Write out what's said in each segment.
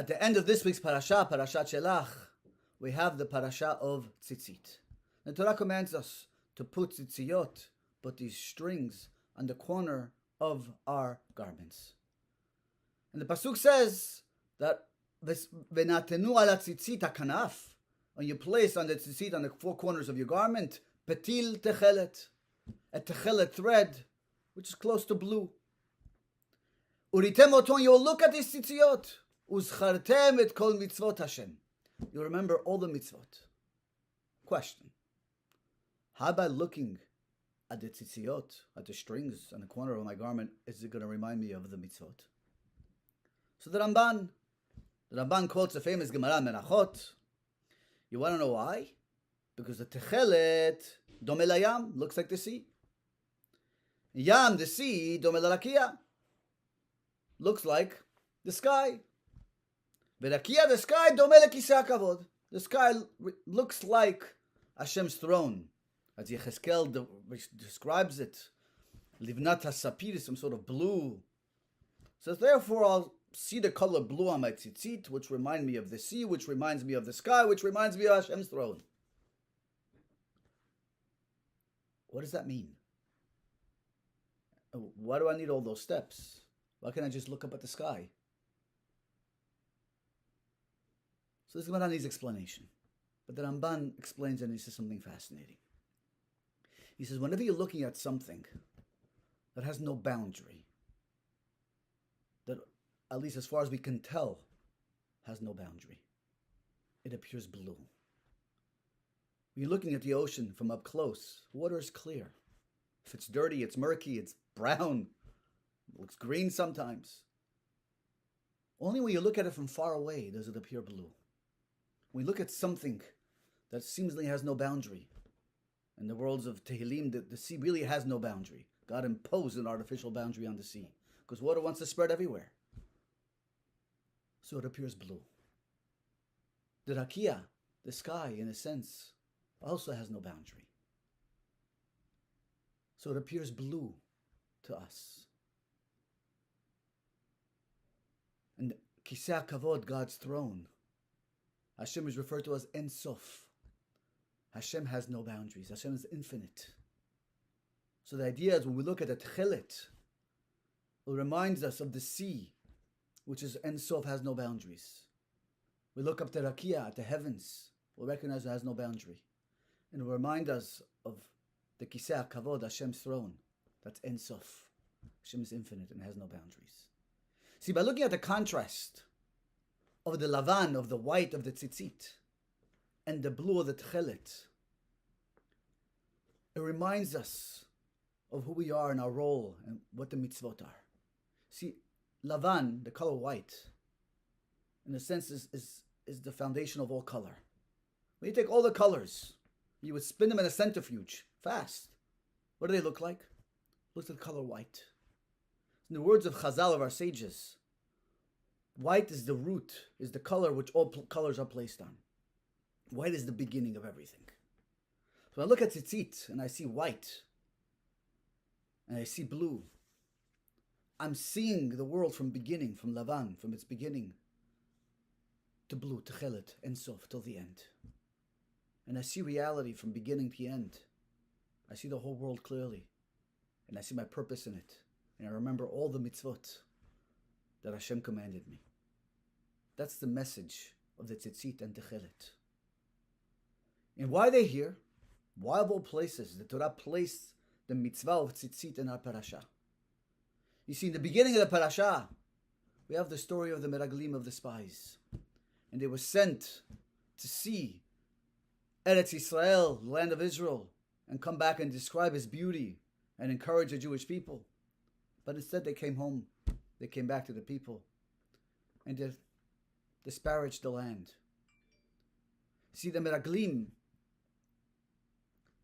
At the end of this week's parasha, Parashat Shelach, we have the parasha of tzitzit. The Torah commands us to put tzitziyot, put these strings, on the corner of our garments. And the pasuk says that v'natenu ala tzitzit hakanaf, and you place on the tzitzit on the four corners of your garment, petil techelet, a techelet thread, which is close to blue. Uritem oton, you'll look at these tzitziyot. Uzchartem et kol mitzvot Hashem. You remember all the mitzvot. Question: how by looking at the tzitziyot, at the strings on the corner of my garment, is it going to remind me of the mitzvot? So the Ramban quotes a famous Gemara Menachot. You want to know why? Because the techelet dome layam, looks like the sea. Yam, the sea, dome larakia, looks like the sky. V'rakia, the sky, dome lekisei hakavod. The sky looks like Hashem's throne, as Yechezkel describes it. Livnat hasapir is some sort of blue. So therefore, I'll see the color blue on my tzitzit, which remind me of the sea, which reminds me of the sky, which reminds me of Hashem's throne. What does that mean? Why do I need all those steps? Why can't I just look up at the sky? So this Gemara needs explanation. But the Ramban explains and he says something fascinating. He says, whenever you're looking at something that has no boundary, that at least as far as we can tell, has no boundary, it appears blue. When you're looking at the ocean from up close, water is clear. If it's dirty, it's murky, it's brown, it looks green sometimes. Only when you look at it from far away does it appear blue. When we look at something that seemingly has no boundary, in the worlds of Tehillim, the sea really has no boundary. God imposed an artificial boundary on the sea because water wants to spread everywhere. So it appears blue. The rakia, the sky, in a sense, also has no boundary. So it appears blue to us. And Kisei HaKavod, God's throne, Hashem is referred to as En Sof. Hashem has no boundaries. Hashem is infinite. So the idea is when we look at the Tchelet, it reminds us of the sea, which is En Sof, has no boundaries. We look up to Rakia, at the heavens, we'll recognize it has no boundary. And it will remind us of the Kisei HaKavod, Hashem's throne. That's En Sof. Hashem is infinite and has no boundaries. See, by looking at the contrast of the lavan, of the white of the tzitzit, and the blue of the tchelet, it reminds us of who we are and our role and what the mitzvot are. See, lavan, the color white, in a sense is the foundation of all color. When you take all the colors, you would spin them in a centrifuge, fast. What do they look like? Looks like the color white. In the words of Chazal, of our sages, white is the root, is the color which all colors are placed on. White is the beginning of everything. So when I look at tzitzit and I see white and I see blue, I'm seeing the world from beginning, from lavan, from its beginning to blue, to chelet, and sof, till the end. And I see reality from beginning to end. I see the whole world clearly. And I see my purpose in it. And I remember all the mitzvot that Hashem commanded me. That's the message of the tzitzit and the chelet. And why are they here? Why of all places the Torah placed the mitzvah of tzitzit in our parasha? You see, in the beginning of the parasha, we have the story of the meraglim, of the spies. And they were sent to see Eretz Yisrael, the land of Israel, and come back and describe its beauty and encourage the Jewish people. But instead they came home. They came back to the people and they disparaged the land. See, the meraglim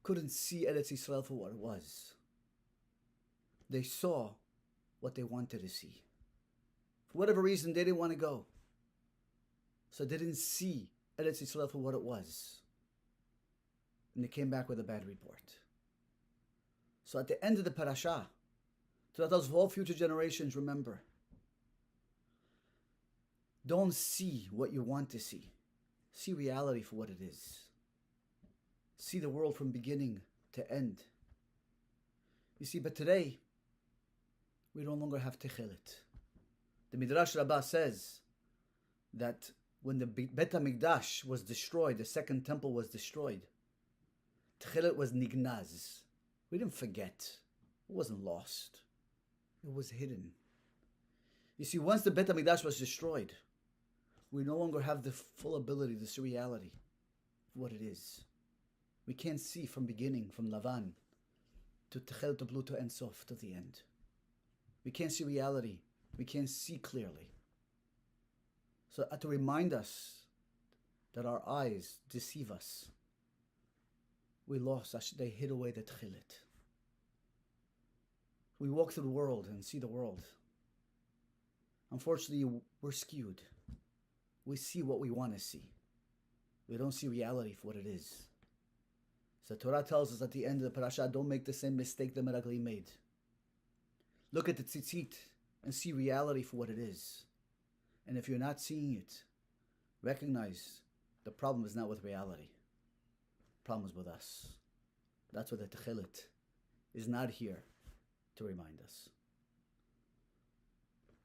couldn't see Eretz Yisrael for what it was. They saw what they wanted to see. For whatever reason, they didn't want to go. So they didn't see Eretz Yisrael for what it was. And they came back with a bad report. So at the end of the parasha, to those of all future generations, remember, Don't see what you want to see. See reality for what it is. See the world from beginning to end. You see, but today, we no longer have Techelet. The Midrash Rabbah says that when the Bet HaMikdash was destroyed, the second temple was destroyed, Techelet was nignaz. We didn't forget. It wasn't lost. It was hidden. You see, once the Bet HaMikdash was destroyed, we no longer have the full ability to see reality of what it is. We can't see from beginning, from Lavan to Techelet to Blue to Ein Sof to the end. We can't see reality. We can't see clearly. So to remind us that our eyes deceive us, we lost. They hid away the Techelet. We walk through the world and see the world. Unfortunately, we're skewed. We see what we want to see. We don't see reality for what it is. So Torah tells us at the end of the parasha, don't make the same mistake the Meraglim made. Look at the tzitzit and see reality for what it is. And if you're not seeing it, recognize the problem is not with reality. The problem is with us. That's what the Techelet is not here to remind us.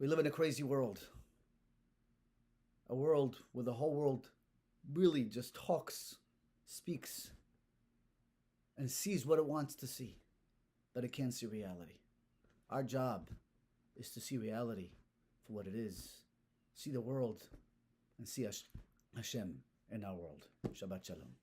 We live in a crazy world. A world where the whole world really just talks, speaks, and sees what it wants to see, but it can't see reality. Our job is to see reality for what it is, see the world, and see Hashem in our world. Shabbat Shalom.